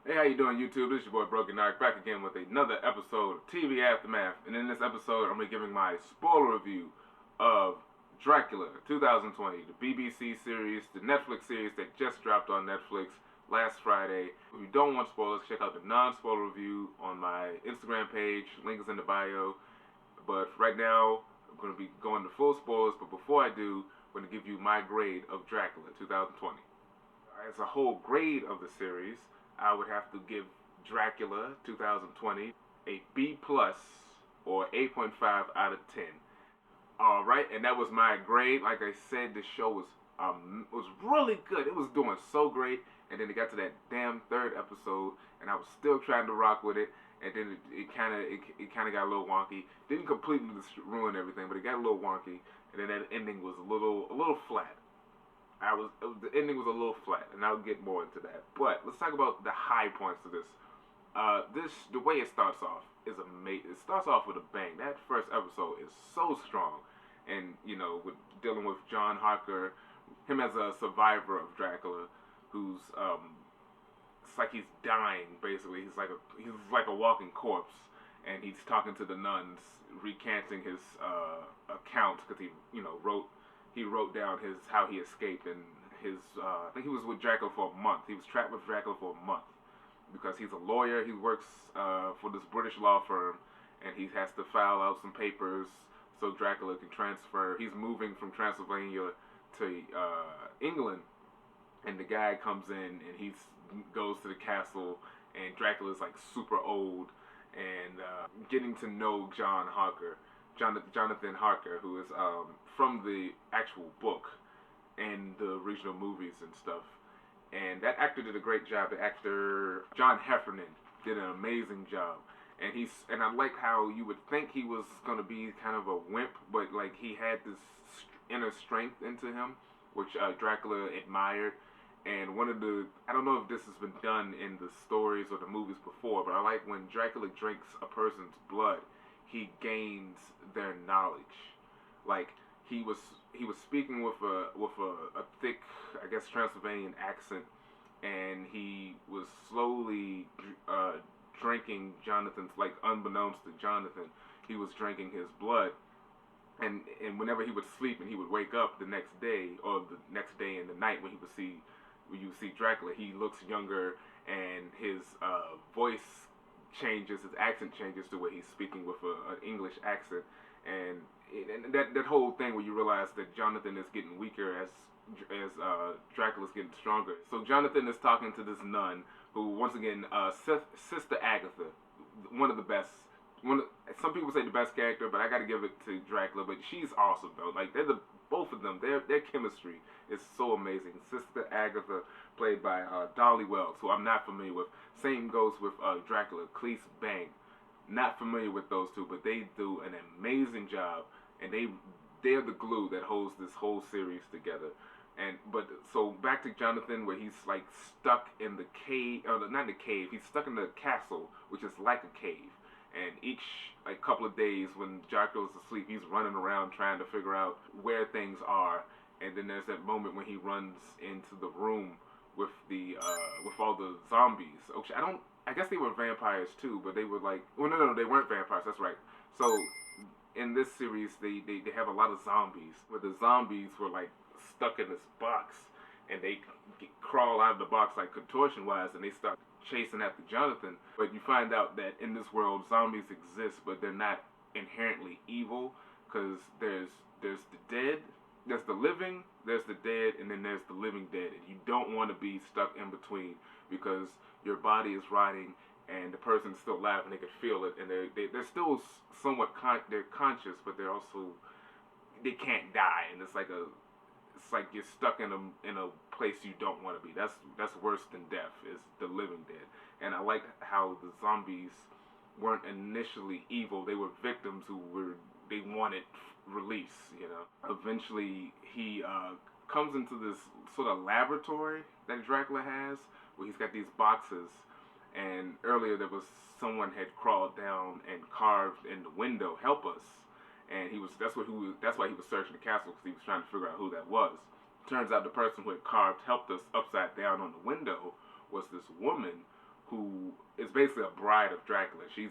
Hey, how you doing, YouTube? This is your boy Brogi Naric back again with another episode of TV Aftermath. And in this episode, I'm going to be giving my spoiler review of Dracula 2020, the BBC series, the Netflix series that just dropped on Netflix last Friday. If you don't want spoilers, check out the non-spoiler review on my Instagram page. Link is in the bio. But right now, I'm going to be going to full spoilers. But before I do, I'm going to give you my grade of Dracula 2020. As a whole grade of the series, I would have to give Dracula 2020 a B plus or 8.5 out of 10. All right, and that was my grade. Like I said, the show was really good. It was doing so great, and then it got to that damn third episode, and I was still trying to rock with it, and then it kind of got a little wonky. Didn't completely ruin everything, but it got a little wonky, and then that ending was a little flat. The ending was a little flat, and I'll get more into that. But let's talk about the high points of this. The way it starts off is amazing. It starts off with a bang. That first episode is so strong, and with dealing with John Harker, him as a survivor of Dracula, who's it's like he's dying basically. He's like a walking corpse, and he's talking to the nuns, recanting his account because he wrote down how he escaped, and I think he was with Dracula for a month. He was trapped with Dracula for a month because he's a lawyer. He works for this British law firm, and he has to file out some papers so Dracula can transfer. He's moving from Transylvania to England, and the guy comes in and he goes to the castle, and Dracula's like super old, and getting to know Jonathan Harker, who is from the actual book and the original movies and stuff. And that actor did a great job. The actor John Heffernan did an amazing job. And I like how you would think he was gonna be kind of a wimp, but like he had this inner strength into him, which Dracula admired. And I don't know if this has been done in the stories or the movies before, but I like when Dracula drinks a person's blood, he gains their knowledge. Like he was speaking with a thick, I guess, Transylvanian accent, and he was slowly drinking Jonathan's, like unbeknownst to Jonathan, he was drinking his blood. And whenever he would sleep and he would wake up the next day, or the next day in the night when you see Dracula, he looks younger, and his voice changes, his accent changes to where he's speaking with an English accent, and that whole thing where you realize that Jonathan is getting weaker as Dracula's getting stronger. So Jonathan is talking to this nun who, once again, Sister Agatha, one of the best. Some people say the best character, but I got to give it to Dracula. But she's awesome though. Like both of them, their chemistry is so amazing. Sister Agatha, played by Dolly Wells, who I'm not familiar with. Same goes with Dracula, Cleese Bang. Not familiar with those two, but they do an amazing job, and they're the glue that holds this whole series together. So back to Jonathan, where he's like stuck in the cave, not the cave. He's stuck in the castle, which is like a cave. And each couple of days, when Dracula's asleep, he's running around trying to figure out where things are. And then there's that moment when he runs into the room with all the zombies. Which I guess they were vampires too, but they were like, well, no, they weren't vampires. That's right. So in this series, they have a lot of zombies, where the zombies were like stuck in this box, and they crawl out of the box like contortion wise, and they start chasing after Jonathan. But you find out that in this world, zombies exist, but they're not inherently evil, because there's the dead, there's the living, there's the dead, and then there's the living dead. And you don't want to be stuck in between, because your body is rotting and the person's still alive and they can feel it, and they're still somewhat they're conscious, but they can't die, and it's like you're stuck in a place you don't want to be. That's worse than death, is the living dead. And I like how the zombies weren't initially evil. They were victims they wanted release, Eventually he comes into this sort of laboratory that Dracula has, where he's got these boxes, and earlier there was someone had crawled down and carved in the window, "Help us." And that's why he was searching the castle, because he was trying to figure out who that was. Turns out the person who had carved "Helped us" upside down on the window was this woman who is basically a bride of Dracula. She's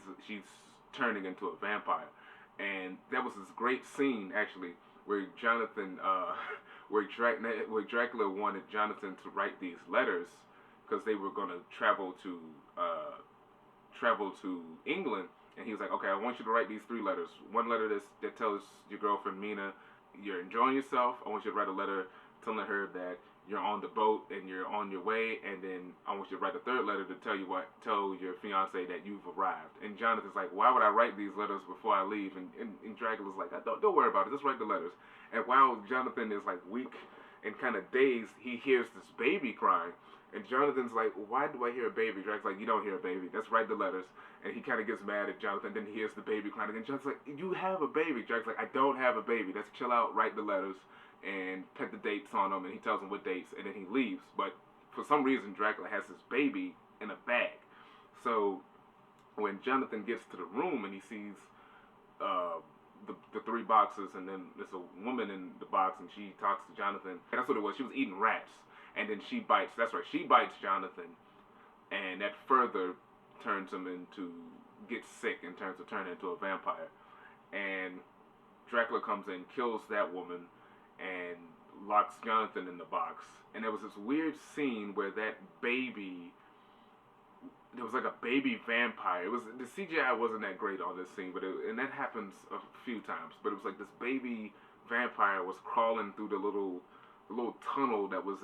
turning into a vampire, and that was this great scene actually where Jonathan, where Dracula wanted Jonathan to write these letters because they were going to travel to England, and he was like, okay, I want you to write these 3 letters. One letter that tells your girlfriend Mina you're enjoying yourself. I want you to write a letter telling her that you're on the boat and you're on your way, and then I want you to write a 3rd letter to tell your fiance that you've arrived. And Jonathan's like, why would I write these letters before I leave? And Dracula's like, don't worry about it, just write the letters. And while Jonathan is like weak and kind of dazed, he hears this baby crying. And Jonathan's like, why do I hear a baby? Drac's like, you don't hear a baby. Let's write the letters. And he kind of gets mad at Jonathan. Then he hears the baby crying again. Jonathan's like, you have a baby. Drac's like, I don't have a baby. Let's chill out, write the letters, and put the dates on them. And he tells them what dates, and then he leaves. But for some reason, Dracula has his baby in a bag. So when Jonathan gets to the room and he sees the 3 boxes, and then there's a woman in the box, and she talks to Jonathan. And that's what it was. She was eating rats. And then she bites, that's right, she bites Jonathan, and that further turns him gets sick and turn into a vampire. And Dracula comes in, kills that woman, and locks Jonathan in the box. And there was this weird scene where that baby, there was like a baby vampire. The CGI wasn't that great on this scene, and that happens a few times, but it was like this baby vampire was crawling through the little tunnel that was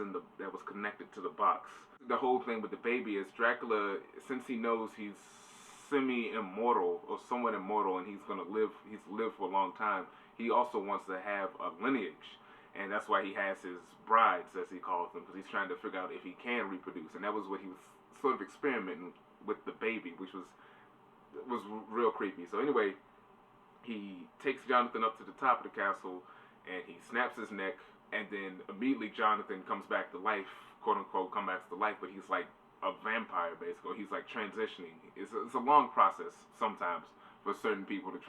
connected to the box. The whole thing with the baby is Dracula, since he knows he's semi-immortal or somewhat immortal, and he's lived for a long time, he also wants to have a lineage, and that's why he has his brides, as he calls them, because he's trying to figure out if he can reproduce. And that was what he was sort of experimenting with the baby, which was real creepy. So anyway, he takes Jonathan up to the top of the castle, and he snaps his neck. And then immediately Jonathan comes back to life, quote unquote, comes back to life, but he's like a vampire basically. He's like transitioning. It's a long process sometimes for certain people to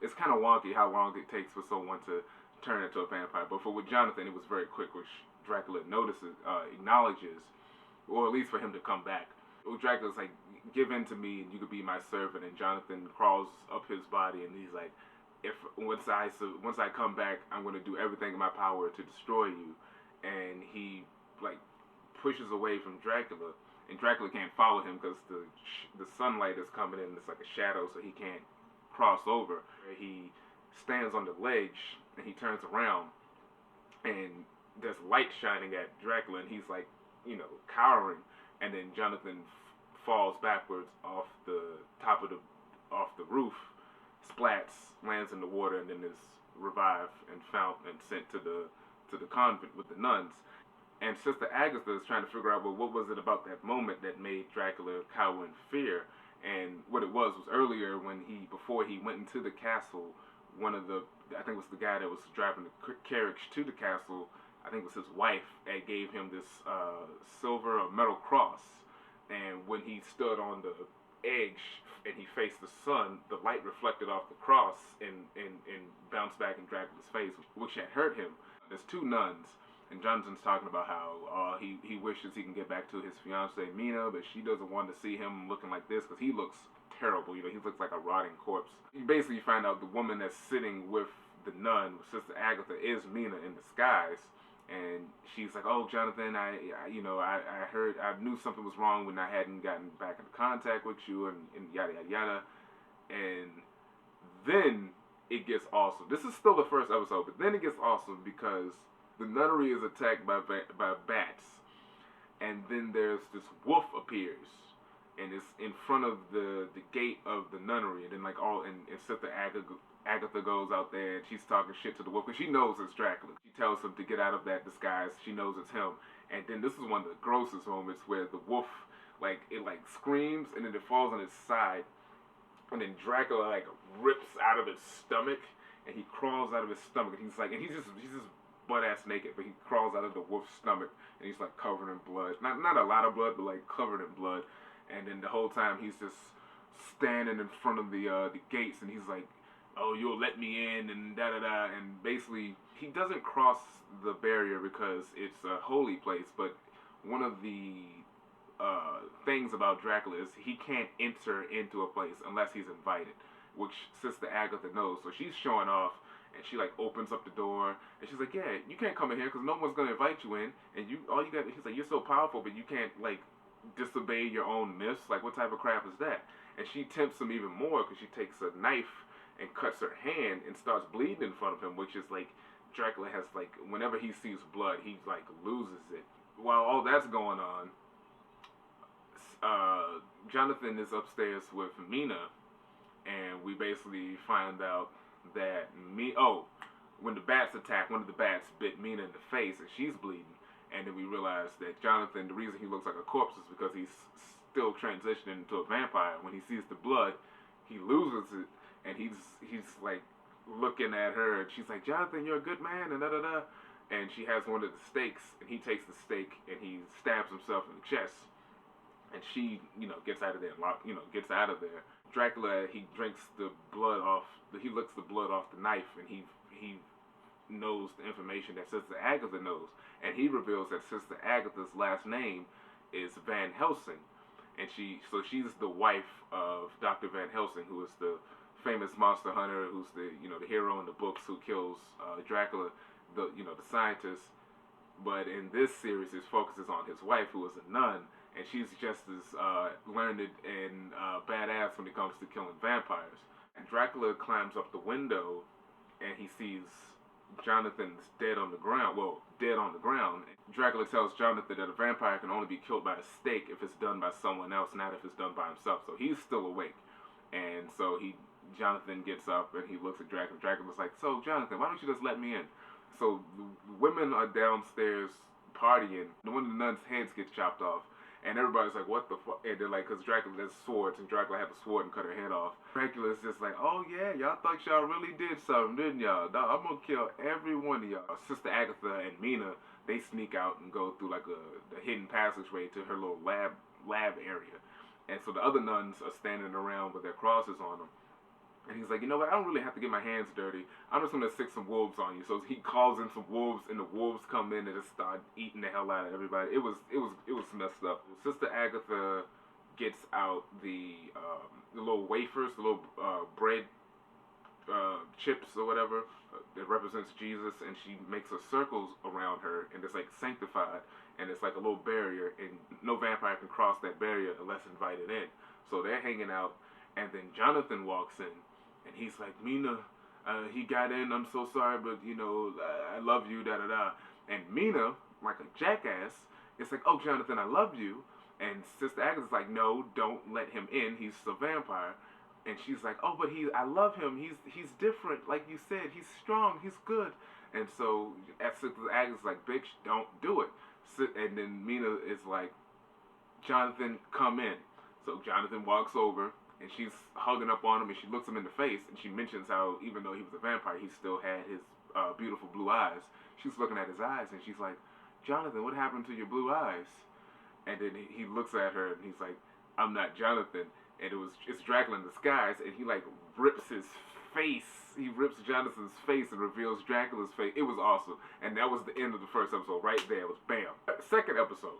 It's kind of wonky how long it takes for someone to turn into a vampire. But with Jonathan, it was very quick, which Dracula acknowledges, or at least for him to come back. Dracula's like, give in to me and you could be my servant. And Jonathan crawls up his body and he's like, once I come back, I'm going to do everything in my power to destroy you. And he like pushes away from Dracula, and Dracula can't follow him because the sunlight is coming in. It's like a shadow, so he can't cross over. He stands on the ledge and he turns around, and there's light shining at Dracula, and he's like, cowering. And then Jonathan falls backwards off the roof, splats, lands in the water, and then is revived and found and sent to the convent with the nuns. And Sister Agatha is trying to figure out, well, what was it about that moment that made Dracula cower in fear? And what it was earlier before he went into the castle, I think it was the guy that was driving the carriage to the castle, I think it was his wife, that gave him this silver or metal cross. And when he stood on the edge and he faced the sun, the light reflected off the cross and bounced back in Dracula's face, which had hurt him. There's 2 nuns, and Jonathan's talking about how he wishes he can get back to his fiancée Mina, but she doesn't want to see him looking like this because he looks terrible. He looks like a rotting corpse. You basically find out the woman that's sitting with the nun, Sister Agatha, is Mina in disguise. And she's like, oh, Jonathan, I heard, I knew something was wrong when I hadn't gotten back into contact with you, and yada, yada, yada. And then it gets awesome. This is still the first episode, but then it gets awesome because the nunnery is attacked by bats. And then there's this wolf appears, and it's in front of the gate of the nunnery. And then and Sister Agatha goes out there and she's talking shit to the wolf because she knows it's Dracula. She tells him to get out of that disguise. She knows it's him. And then this is one of the grossest moments where the wolf it screams and then it falls on its side, and then Dracula rips out of its stomach, and he crawls out of his stomach, and he's just butt ass naked, but he crawls out of the wolf's stomach and he's covered in blood. Not a lot of blood, but covered in blood. And then the whole time he's just standing in front of the gates, and he's like, oh, you'll let me in, and da-da-da, and basically, he doesn't cross the barrier because it's a holy place, but one of the things about Dracula is he can't enter into a place unless he's invited, which Sister Agatha knows. So she's showing off, and she like opens up the door, and she's like, "Yeah, you can't come in here because no one's gonna invite you in, and you all you got." He's like, "You're so powerful, but you can't like disobey your own myths. Like, what type of crap is that?" And she tempts him even more because she takes a knife and cuts her hand and starts bleeding in front of him, which is like Dracula has like whenever he sees blood, he like loses it. While all that's going on, Jonathan is upstairs with Mina, and we basically find out that when the bats attack, one of the bats bit Mina in the face, and she's bleeding. And then we realize that Jonathan, the reason he looks like a corpse is because he's still transitioning into a vampire. When he sees the blood, he loses it, and he's like looking at her, and she's like, "Jonathan, you're a good man," and da da da. And she has one of the stakes, and he takes the stake, and he stabs himself in the chest. And she, gets out of there, gets out of there. Dracula, he drinks the blood off, he licks the blood off the knife, and he knows the information that Sister Agatha knows. And he reveals that Sister Agatha's last name is Van Helsing. And she's the wife of Dr. Van Helsing, who is the famous monster hunter, who's the hero in the books who kills Dracula, the scientist. But in this series, it focuses on his wife, who is a nun, and she's just as learned and badass when it comes to killing vampires. And Dracula climbs up the window, and he sees Jonathan's dead on the ground. Well, dead on the ground. Dracula tells Jonathan that a vampire can only be killed by a stake if it's done by someone else, not if it's done by himself. So he's still awake. And so Jonathan gets up and he looks at Dracula. Dracula's like, "So Jonathan, why don't you just let me in?" So the women are downstairs partying. One of the nuns' heads gets chopped off. And everybody's like, "What the fuck?" And they're like, because Dracula has swords, and Dracula had the sword and cut her head off. Dracula's just like, "Oh yeah, y'all thought y'all really did something, didn't y'all? No, I'm gonna kill every one of y'all." Sister Agatha and Mina, they sneak out and go through like the hidden passageway to her little lab area. And so the other nuns are standing around with their crosses on them. And he's like, "You know what? I don't really have to get my hands dirty. I'm just gonna stick some wolves on you." So he calls in some wolves, and the wolves come in and just start eating the hell out of everybody. It was messed up. Sister Agatha gets out the little wafers, the little bread chips or whatever that represents Jesus, and she makes a circles around her, and it's like sanctified, and it's like a little barrier, and no vampire can cross that barrier unless invited in. So they're hanging out, and then Jonathan walks in. And he's like, "Mina, he got in, I'm so sorry, but, I love you, da-da-da." And Mina, like a jackass, is like, "Oh, Jonathan, I love you." And Sister Agatha's like, "No, don't let him in. He's a vampire." And she's like, "Oh, but I love him. He's different. Like you said, he's strong. He's good." And so Sister Agatha's like, "Bitch, don't do it." And then Mina is like, "Jonathan, come in." So Jonathan walks over, and she's hugging up on him, and she looks him in the face, and she mentions how even though he was a vampire, he still had his beautiful blue eyes. She's looking at his eyes, and she's like, "Jonathan, what happened to your blue eyes?" And then he looks at her, and he's like, "I'm not Jonathan." And it's Dracula in disguise, and he like rips his face. He rips Jonathan's face and reveals Dracula's face. It was awesome. And that was the end of the first episode. Right there, it was bam. Second episode,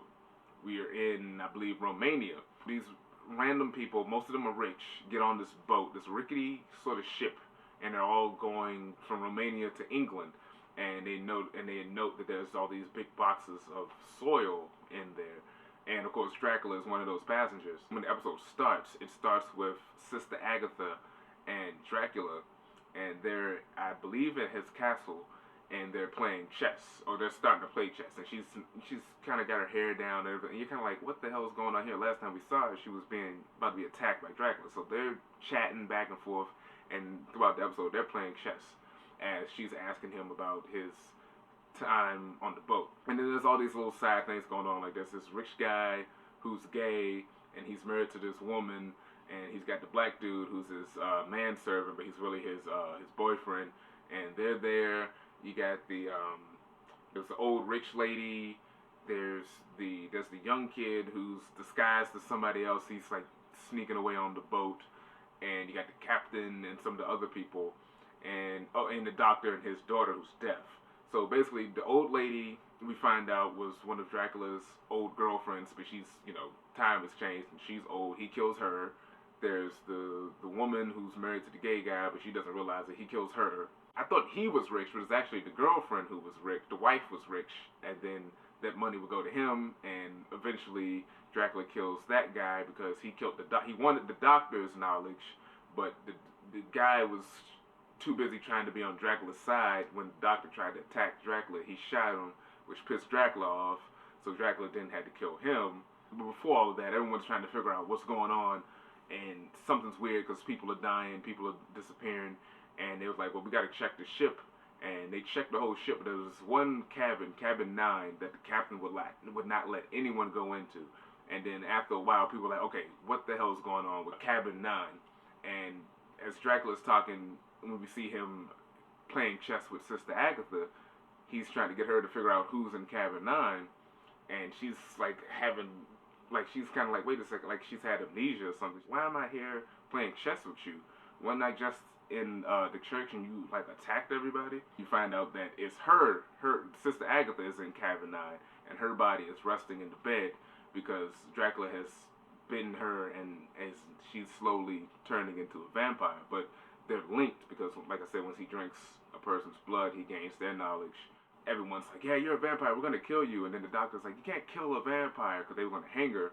we are in, I believe, Romania. These random people, most of them are rich, get on this boat, this rickety sort of ship, and they're all going from Romania to England. And they note that there's all these big boxes of soil in there. And of course, Dracula is one of those passengers. When the episode starts, it starts with Sister Agatha and Dracula, and they're, I believe, at his castle, and they're playing chess, or they're starting to play chess, and she's kind of got her hair down and everything. And you're kind of like, what the hell is going on here? Last time we saw her, she was about to be attacked by Dracula. So they're chatting back and forth, and throughout the episode, they're playing chess as she's asking him about his time on the boat. And then there's all these little side things going on, like there's this rich guy who's gay, and he's married to this woman, and he's got the black dude who's his manservant, but he's really his boyfriend, and they're there. You got there's the old rich lady. There's the young kid who's disguised as somebody else. He's like sneaking away on the boat, and you got the captain and some of the other people, and the doctor and his daughter who's deaf. So basically, the old lady we find out was one of Dracula's old girlfriends, but she's, time has changed and she's old. He kills her. There's the woman who's married to the gay guy, but she doesn't realize that he kills her. I thought he was rich, but it's actually the girlfriend who was rich. The wife was rich, and then that money would go to him, and eventually Dracula kills that guy because he killed he wanted the doctor's knowledge, but the guy was too busy trying to be on Dracula's side. When the doctor tried to attack Dracula, he shot him, which pissed Dracula off, so Dracula then had to kill him. But before all of that, everyone's trying to figure out what's going on, and something's weird because people are dying, people are disappearing, and they was like, well, we got to check the ship. And they checked the whole ship, but there was one cabin, cabin 9, that the captain would not let anyone go into. And then after a while, people were like, okay, what the hell is going on with cabin 9? And as Dracula's talking, when we see him playing chess with Sister Agatha, he's trying to get her to figure out who's in cabin 9, and she's like she's kind of like, wait a second, like she's had amnesia or something. Why am I here playing chess with you? Wasn't I just in the church and you like attacked everybody? You find out that it's her Sister Agatha is in cabin 9, and her body is resting in the bed because Dracula has bitten her, and as she's slowly turning into a vampire. But they're linked because, like I said, once he drinks a person's blood, he gains their knowledge. Everyone's like, yeah, you're a vampire, we're gonna kill you. And then the doctor's like, you can't kill a vampire, because they were gonna hang her.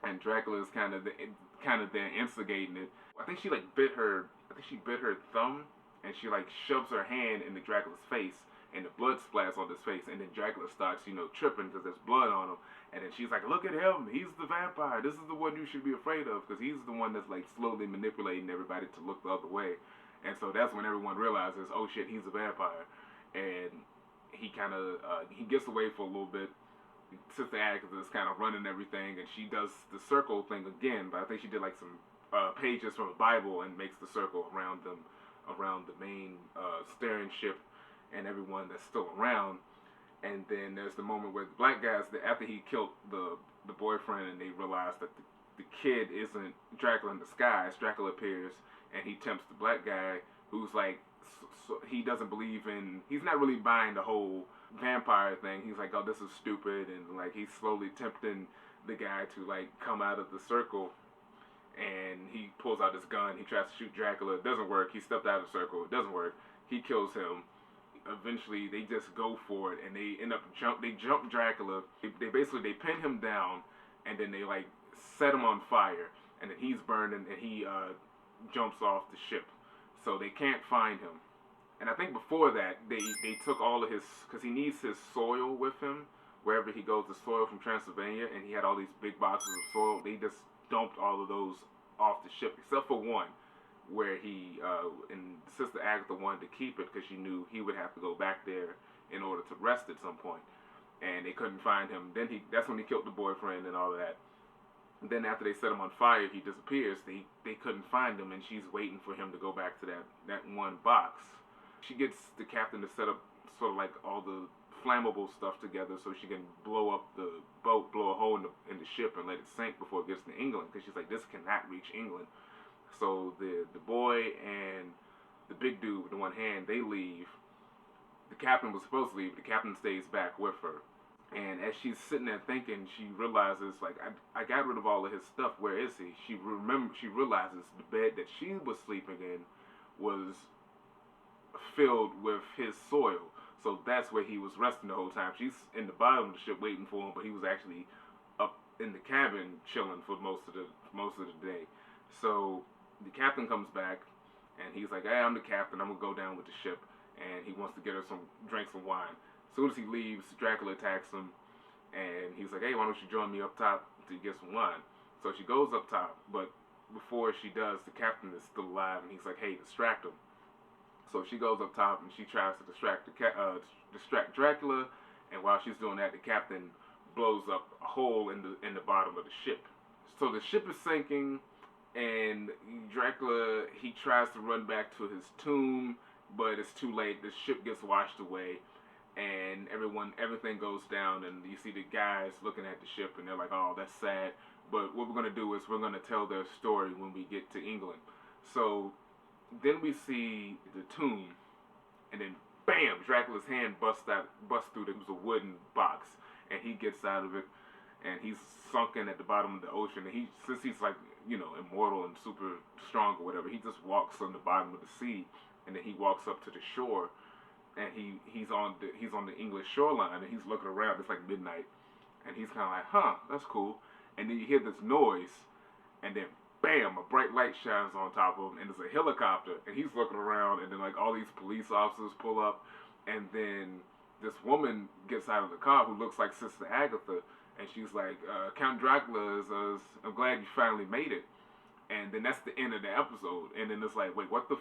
And Dracula's kind of there instigating it. I think she bit her thumb, and she shoves her hand into Dracula's face, and the blood splatters on his face, and then Dracula starts, tripping because there's blood on him. And then she's like, look at him, he's the vampire, this is the one you should be afraid of, because he's the one that's slowly manipulating everybody to look the other way. And so that's when everyone realizes, oh shit, he's a vampire. And he kind of, he gets away for a little bit. Sister Agatha is kind of running everything, and she does the circle thing again, but I think she did some pages from the Bible and makes the circle around the main steering ship and everyone that's still around. And then there's the moment where the black guys, after he killed the boyfriend, and they realize that the kid isn't Dracula in disguise. Dracula appears, and he tempts the black guy, who's he doesn't believe in, he's not really buying the whole vampire thing. He's like, oh, this is stupid, and he's slowly tempting the guy to come out of the circle. And he pulls out his gun. He tries to shoot Dracula. It doesn't work. He stepped out of the circle. It doesn't work. He kills him. Eventually, they just go for it, and they end up They jump Dracula. They basically pin him down, and then they set him on fire, and then he's burning, and he jumps off the ship. So they can't find him. And I think before that, they took all of his, because he needs his soil with him wherever he goes. The soil from Transylvania, and he had all these big boxes of soil. They just dumped all of those off the ship, except for one, where he and Sister Agatha wanted to keep it because she knew he would have to go back there in order to rest at some point, and they couldn't find him. Then that's when he killed the boyfriend and all of that. And then after they set him on fire, he disappears. They couldn't find him, and she's waiting for him to go back to that one box. She gets the captain to set up sort of all the flammable stuff together so she can blow up the boat, blow a hole in the ship and let it sink before it gets to England, because she's like, this cannot reach England. So the boy and the big dude with the one hand, they leave. The captain was supposed to leave, but the captain stays back with her. And as she's sitting there thinking, she realizes, I got rid of all of his stuff. Where is he? She realizes the bed that she was sleeping in was filled with his soil. So that's where he was resting the whole time. She's in the bottom of the ship waiting for him, but he was actually up in the cabin chilling for most of the day. So the captain comes back, and he's like, hey, I'm the captain. I'm going to go down with the ship. And he wants to get her drink some wine. As soon as he leaves, Dracula attacks him, and he's like, hey, why don't you join me up top to get some wine? So she goes up top, but before she does, the captain is still alive, and he's like, hey, distract him. So she goes up top, and she tries to distract Dracula, and while she's doing that, the captain blows up a hole in the bottom of the ship. So the ship is sinking, and Dracula, he tries to run back to his tomb, but it's too late. The ship gets washed away, and everything goes down, and you see the guys looking at the ship, and they're like, oh, that's sad, but what we're going to do is we're going to tell their story when we get to England. So then we see the tomb, and then bam, Dracula's hand busts through the wooden box, and he gets out of it, and he's sunken at the bottom of the ocean. And since he's like, immortal and super strong or whatever, he just walks on the bottom of the sea, and then he walks up to the shore, and he's on the English shoreline, and he's looking around. It's like midnight, and he's kind of like, huh, that's cool. And then you hear this noise, and then bam, a bright light shines on top of him, and there's a helicopter, and he's looking around, and then like all these police officers pull up, and then this woman gets out of the car who looks like Sister Agatha, and she's like, Count Dracula I'm glad you finally made it. And then that's the end of the episode, and then it's like, wait, what the,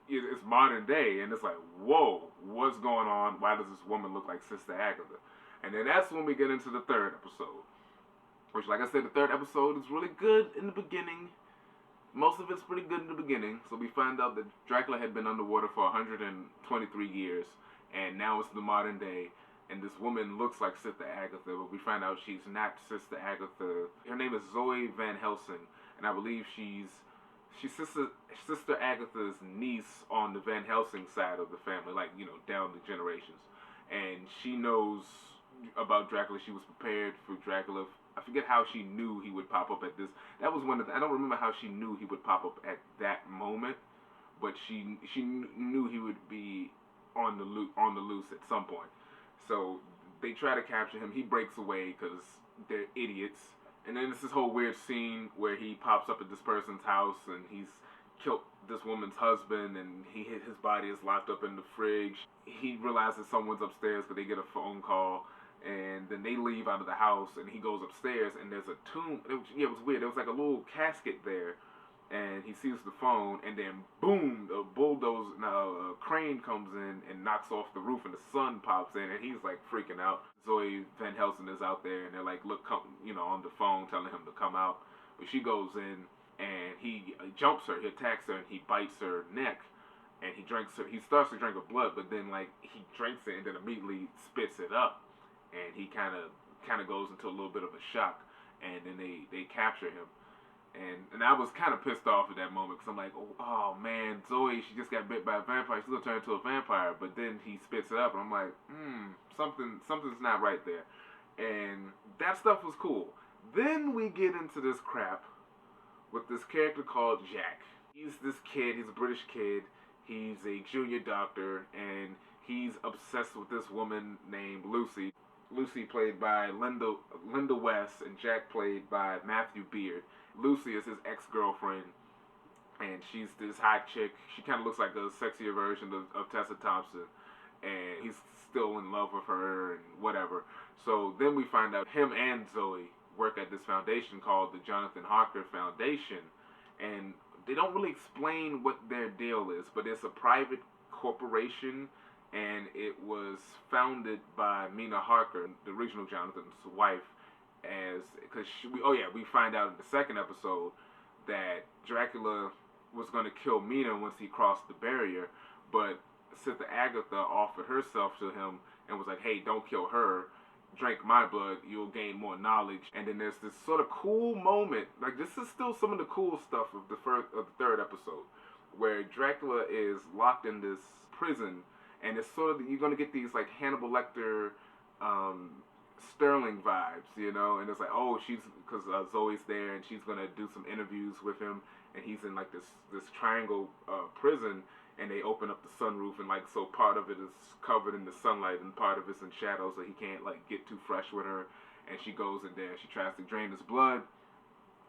it's modern day, and it's like, whoa, what's going on? Why does this woman look like Sister Agatha? And then that's when we get into the third episode. Which, like I said, the third episode is really good in the beginning. Most of it's pretty good in the beginning. So we find out that Dracula had been underwater for 123 years. And now it's the modern day. And this woman looks like Sister Agatha. But we find out she's not Sister Agatha. Her name is Zoe Van Helsing. And I believe she's Sister Agatha's niece on the Van Helsing side of the family. Like, down the generations. And she knows about Dracula. She was prepared for Dracula. I forget how she knew he would pop up at this. That was one of the, I don't remember how she knew he would pop up at that moment, but she knew he would be on the loose at some point. So they try to capture him. He breaks away because they're idiots. And then it's this whole weird scene where he pops up at this person's house, and he's killed this woman's husband, and his body is locked up in the fridge. He realizes someone's upstairs because they get a phone call. And then they leave out of the house, and he goes upstairs, and there's a tomb. It was weird. There was like a little casket there, and he sees the phone, and then boom, a crane comes in and knocks off the roof, and the sun pops in, and he's like freaking out. Zoe Van Helsing is out there, and they're like, look, come, on the phone, telling him to come out. But she goes in, and he jumps her, he attacks her, and he bites her neck, and he starts to drink her blood, but then like he drinks it, and then immediately spits it up. And he kind of goes into a little bit of a shock, and then they capture him, and I was kind of pissed off at that moment because I'm like, oh man, Zoe, she just got bit by a vampire, she's gonna turn into a vampire, but then he spits it up, and I'm like, something's not right there, and that stuff was cool. Then we get into this crap with this character called Jack. He's this kid, he's a British kid, he's a junior doctor, and he's obsessed with this woman named Lucy. Lucy played by Linda West, and Jack played by Matthew Beard. Lucy is his ex-girlfriend, and she's this hot chick. She kind of looks like a sexier version of Tessa Thompson, and he's still in love with her and whatever. So then we find out him and Zoe work at this foundation called the Jonathan Harker Foundation, and they don't really explain what their deal is, but it's a private corporation, and it was founded by Mina Harker, the original Jonathan's wife, we find out in the second episode that Dracula was going to kill Mina once he crossed the barrier, but Sister Agatha offered herself to him and was like, hey, don't kill her, drink my blood, you'll gain more knowledge. And then there's this sort of cool moment, like this is still some of the cool stuff of the third episode, where Dracula is locked in this prison, and it's sort of, you're going to get these like Hannibal Lecter, Sterling vibes, and it's like, oh, because Zoe's there, and she's going to do some interviews with him, and he's in like this triangle prison, and they open up the sunroof, and like, so part of it is covered in the sunlight, and part of it's in shadow, so he can't like get too fresh with her, and she goes in there, she tries to drain his blood,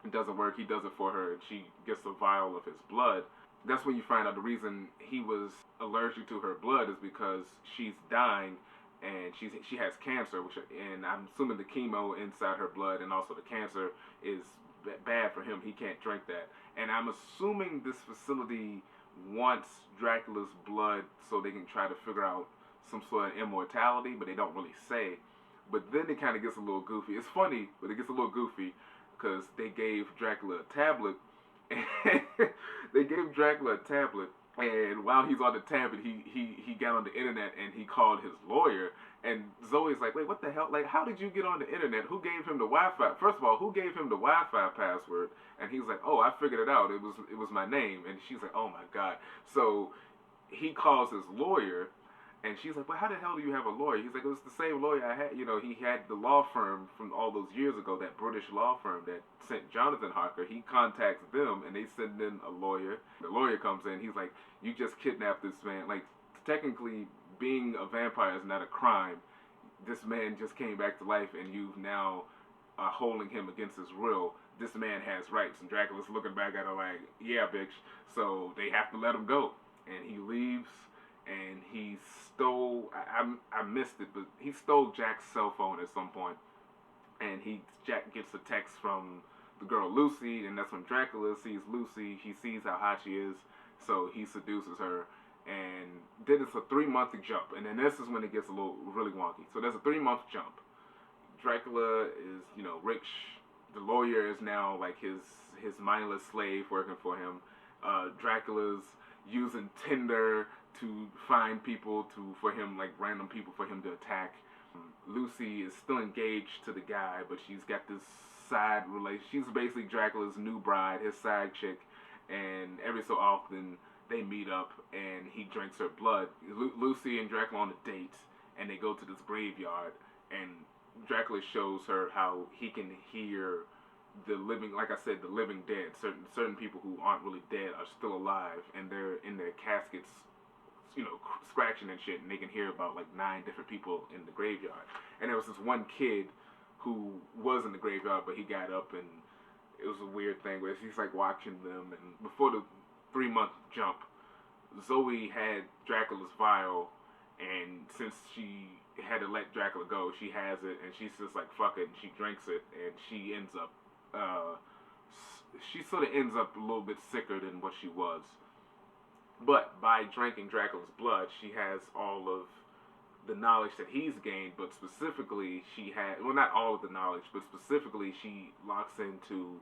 it doesn't work, he does it for her, and she gets a vial of his blood. That's when you find out the reason he was allergic to her blood is because she's dying, and she has cancer, and I'm assuming the chemo inside her blood and also the cancer is bad for him. He can't drink that. And I'm assuming this facility wants Dracula's blood so they can try to figure out some sort of immortality, but they don't really say. But then it kind of gets a little goofy. It's funny, but it gets a little goofy because they gave Dracula a tablet. And while he's on the tablet, he got on the internet and he called his lawyer. And Zoe's like, wait, what the hell? Like, how did you get on the internet? Who gave him the Wi-Fi? First of all, who gave him the Wi-Fi password? And he's like, oh, I figured it out. It was my name. And she's like, oh my God. So he calls his lawyer, And she's like, well, how the hell do you have a lawyer? He's like, it was the same lawyer I had. You know, he had the law firm from all those years ago, that British law firm that sent Jonathan Harker. He contacts them, and they send in a lawyer. The lawyer comes in. He's like, you just kidnapped this man. Like, technically, being a vampire is not a crime. This man just came back to life, and you've now holding him against his will. This man has rights. And Dracula's looking back at her like, yeah, bitch. So they have to let him go. And he leaves, and he stole, I missed it, but he stole Jack's cell phone at some point. And Jack gets a text from the girl Lucy, and that's when Dracula sees Lucy. He sees how hot she is, so he seduces her. And then it's a 3-month jump, and then this is when it gets a little really wonky. So there's a 3-month jump. Dracula is, you know, rich. The lawyer is now like his mindless slave working for him. Dracula's using Tinder to find people for him, like random people for him to attack. Lucy is still engaged to the guy, but she's got this side relation. She's basically Dracula's new bride, his side chick, and every so often they meet up and he drinks her blood. Lucy and Dracula on a date, and they go to this graveyard, and Dracula shows her how he can hear the living, like I said, the living dead. Certain people who aren't really dead are still alive, and they're in their caskets, you know, scratching and shit, and they can hear about like 9 different people in the graveyard. And there was this one kid who was in the graveyard, but he got up, and it was a weird thing where he's like watching them. And before the 3-month jump, Zoe had Dracula's vial, and since she had to let Dracula go, she has it, and she's just like, fuck it, and she drinks it, and she ends up, she sort of ends up a little bit sicker than what she was. But by drinking Dracula's blood, she has all of the knowledge that he's gained, but specifically she had, well, not all of the knowledge, but specifically she locks into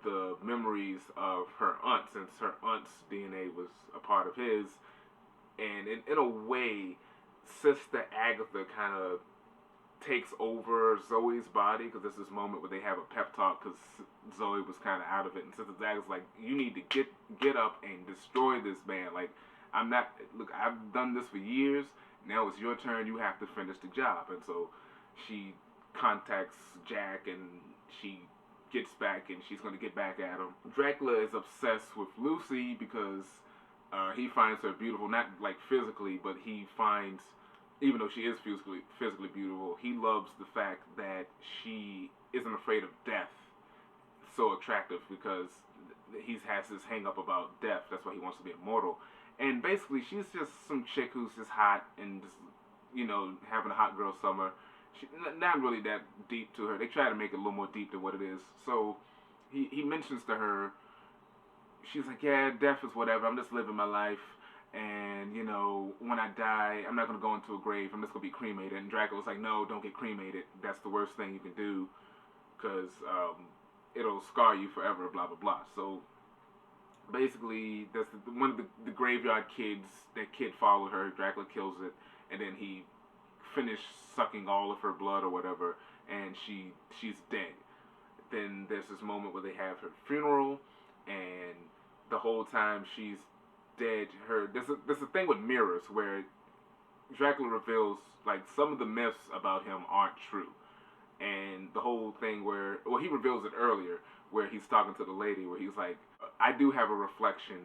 the memories of her aunt, since her aunt's DNA was a part of his. And in a way, Sister Agatha kind of takes over Zoe's body, because there's this moment where they have a pep talk, because Zoe was kind of out of it, and Sister Agatha's like, you need to get up and destroy this man. Like, look, I've done this for years, now it's your turn, you have to finish the job. And so she contacts Jack, and she gets back, and she's going to get back at him. Dracula is obsessed with Lucy because he finds her beautiful, not like physically, but he finds, even though she is physically beautiful, he loves the fact that she isn't afraid of death. So attractive, because he has this hang up about death. That's why he wants to be immortal. And basically, she's just some chick who's just hot and just, you know, having a hot girl summer. She, not really that deep to her. They try to make it a little more deep than what it is. So he mentions to her, she's like, yeah, death is whatever. I'm just living my life. And, you know, when I die, I'm not going to go into a grave. I'm just going to be cremated. And Dracula's like, no, don't get cremated. That's the worst thing you can do, because it'll scar you forever, blah, blah, blah. So basically, that's one of the graveyard kids. That kid followed her. Dracula kills it. And then he finished sucking all of her blood or whatever. And she's dead. Then there's this moment where they have her funeral. And the whole time she's dead, there's a thing with mirrors where Dracula reveals, like, some of the myths about him aren't true. And the whole thing where, well, he reveals it earlier, where he's talking to the lady, where he's like, I do have a reflection.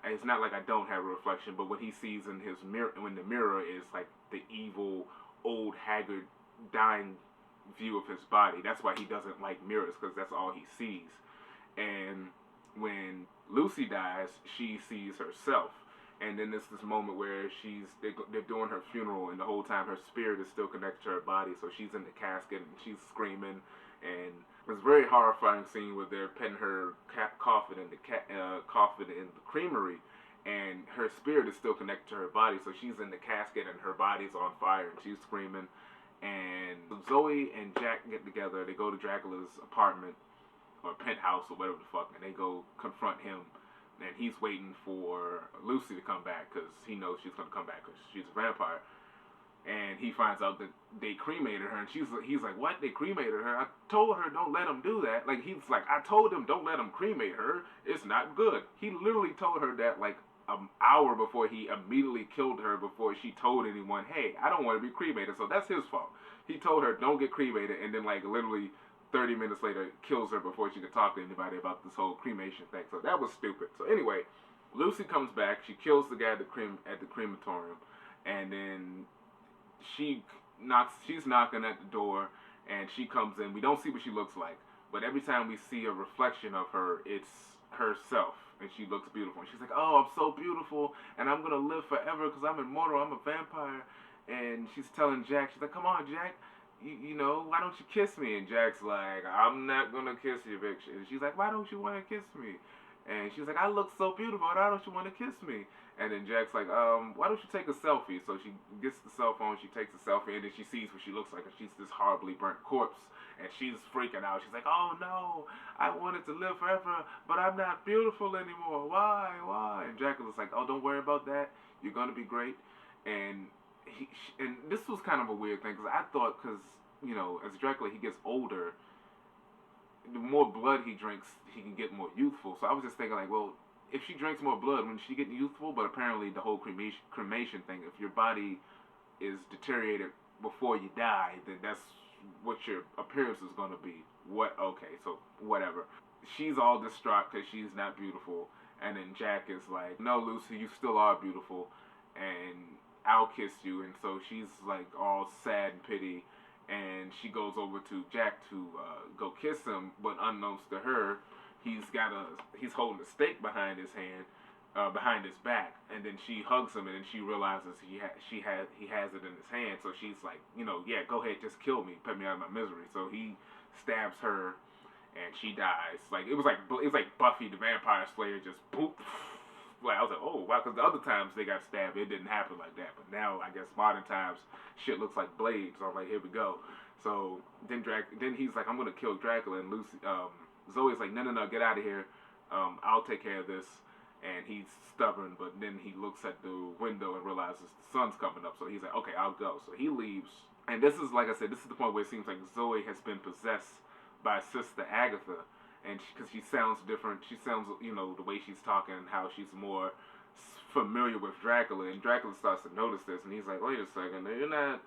And it's not like I don't have a reflection, but what he sees in his mirror, when the mirror is like the evil, old, haggard, dying view of his body. That's why he doesn't like mirrors, because that's all he sees. And when Lucy dies, she sees herself. And then there's this moment where they're doing her funeral, and the whole time her spirit is still connected to her body. So she's in the casket, and she's screaming. And it's a very horrifying scene where they're petting her coffin in the creamery, and her spirit is still connected to her body. So she's in the casket, and her body's on fire, and she's screaming. And Zoe and Jack get together. They go to Dracula's apartment, or penthouse, or whatever the fuck, and they go confront him. And he's waiting for Lucy to come back, because he knows she's going to come back, because she's a vampire. And he finds out that they cremated her, and he's like, what? They cremated her? I told her don't let them do that. Like, he's like, I told them don't let them cremate her. It's not good. He literally told her that like an hour before he immediately killed her before she told anyone, hey, I don't want to be cremated. So that's his fault. He told her, don't get cremated, and then like literally 30 minutes later kills her before she could talk to anybody about this whole cremation thing. So that was stupid. So anyway, Lucy comes back. She kills the guy at the crematorium, and then she's knocking at the door, and she comes in. We don't see what she looks like, but every time we see a reflection of her, it's herself, and she looks beautiful. And she's like, oh, I'm so beautiful, and I'm gonna live forever because I'm immortal. I'm a vampire. And she's telling Jack, she's like, come on, Jack, you know, why don't you kiss me? And Jack's like, I'm not gonna kiss you, bitch. And she's like, why don't you want to kiss me? And she's like, I look so beautiful, why don't you want to kiss me? And then Jack's like, why don't you take a selfie? So she gets the cell phone, she takes a selfie, and then she sees what she looks like, and she's this horribly burnt corpse. And she's freaking out. She's like, oh no, I wanted to live forever, but I'm not beautiful anymore. Why? And Dracula's like, oh, don't worry about that. You're gonna be great. And and this was kind of a weird thing, because I thought, because, you know, as Dracula, he gets older, the more blood he drinks, he can get more youthful. So I was just thinking, like, well, if she drinks more blood, when she get youthful? But apparently the whole cremation thing, if your body is deteriorated before you die, then that's what your appearance is going to be. Okay, so whatever. She's all distraught because she's not beautiful. And then Jack is like, no, Lucy, you still are beautiful. And I'll kiss you. And so she's like all sad and pity. And she goes over to Jack to go kiss him. But unknowns to her, he's holding a stake behind his hand, behind his back. And then she hugs him, and then she realizes he has it in his hand. So she's like, you know, yeah, go ahead, just kill me, put me out of my misery. So he stabs her, and she dies. Like it was like Buffy the Vampire Slayer, just boop. Like I was like, oh wow, because the other times they got stabbed, it didn't happen like that. But now I guess modern times, shit looks like blades. So I'm like, here we go. So then he's like, I'm gonna kill Dracula, and Zoe's like, no, get out of here. I'll take care of this. And he's stubborn, but then he looks at the window and realizes the sun's coming up. So he's like, okay, I'll go. So he leaves. And this is, like I said, this is the point where it seems like Zoe has been possessed by Sister Agatha. And because she sounds different. She sounds, you know, the way she's talking and how she's more familiar with Dracula. And Dracula starts to notice this. And he's like, wait a second, you're not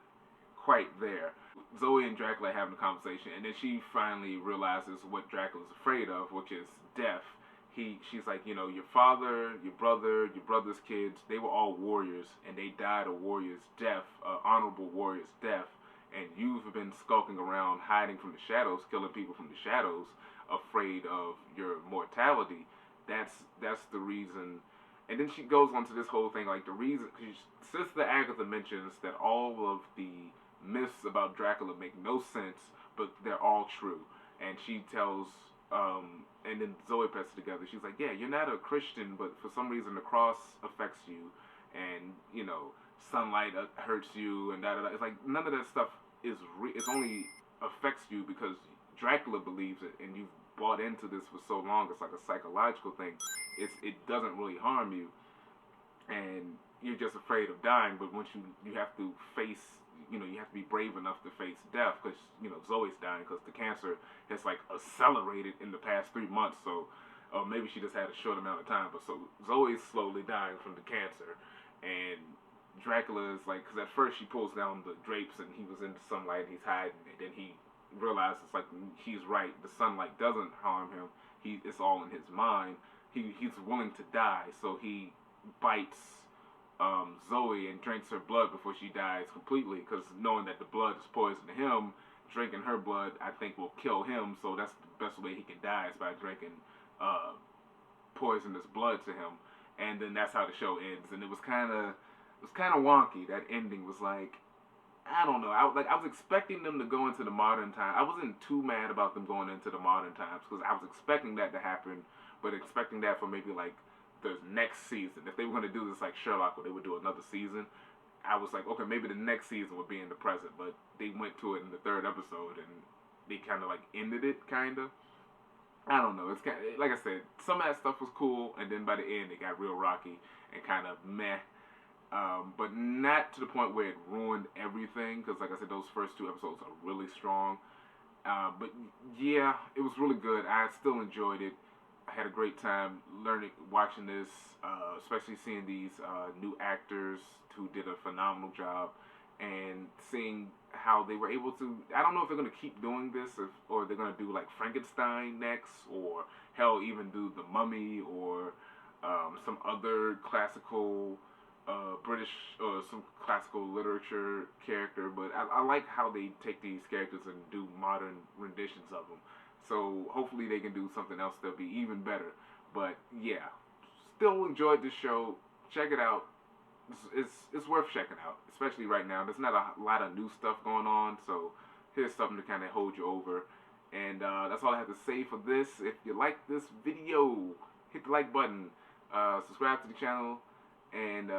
quite there. Zoe and Dracula are having a conversation. And then she finally realizes what Dracula's afraid of, which is death. She's like, you know, your father, your brother's kids, they were all warriors, and they died a warrior's death, honorable warrior's death, and you've been skulking around, hiding from the shadows, killing people from the shadows, afraid of your mortality. That's the reason. And then she goes on to this whole thing, like the reason, because Sister Agatha mentions that all of the myths about Dracula make no sense, but they're all true. And she tells, and then Zoe puts it together. She's like, yeah, you're not a Christian, but for some reason the cross affects you, and, you know, sunlight hurts you, and da da da. It's like none of that stuff is it only affects you because Dracula believes it, and you've bought into this for so long. It's like a psychological thing. It doesn't really harm you, and you're just afraid of dying. But once you have to face, you know, you have to be brave enough to face death, because, you know, Zoe's dying because the cancer has like accelerated in the past 3 months. So, or maybe she just had a short amount of time. But so Zoe's slowly dying from the cancer, and Dracula is like, because at first she pulls down the drapes and he was in the sunlight and he's hiding, and then he realizes like he's right. The sunlight doesn't harm him. It's all in his mind. He's willing to die, so he bites Zoe and drinks her blood before she dies completely, because knowing that the blood is poison to him, drinking her blood I think will kill him. So that's the best way he can die, is by drinking poisonous blood to him. And then that's how the show ends. And it was kind of wonky. That ending was like, I don't know. I was expecting them to go into the modern time. I wasn't too mad about them going into the modern times, because I was expecting that to happen, but expecting that for maybe like the next season. If they were going to do this like Sherlock, where they would do another season, I was like, okay, maybe the next season would be in the present. But they went to it in the 3rd episode, and they kind of like ended it, kind of. I don't know. It's kind of, like I said, some of that stuff was cool, and then by the end it got real rocky and kind of meh. But not to the point where it ruined everything, because like I said, those first 2 episodes are really strong. But yeah, it was really good. I still enjoyed it. I had a great time watching this, especially seeing these new actors who did a phenomenal job, and seeing how they were able to. I don't know if they're gonna keep doing this, or they're gonna do like Frankenstein next, or hell, even do the Mummy, or some other classical British or some classical literature character. But I like how they take these characters and do modern renditions of them. So hopefully they can do something else that'll be even better. But yeah, still enjoyed this show. Check it out. It's worth checking out, especially right now. There's not a lot of new stuff going on, so here's something to kind of hold you over. And that's all I have to say for this. If you like this video, hit the like button, subscribe to the channel, and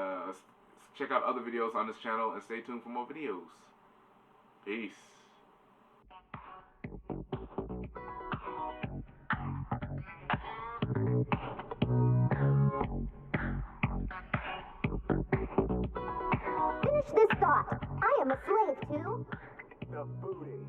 check out other videos on this channel, and stay tuned for more videos. Peace. Finish this thought. I am a slave to the booty.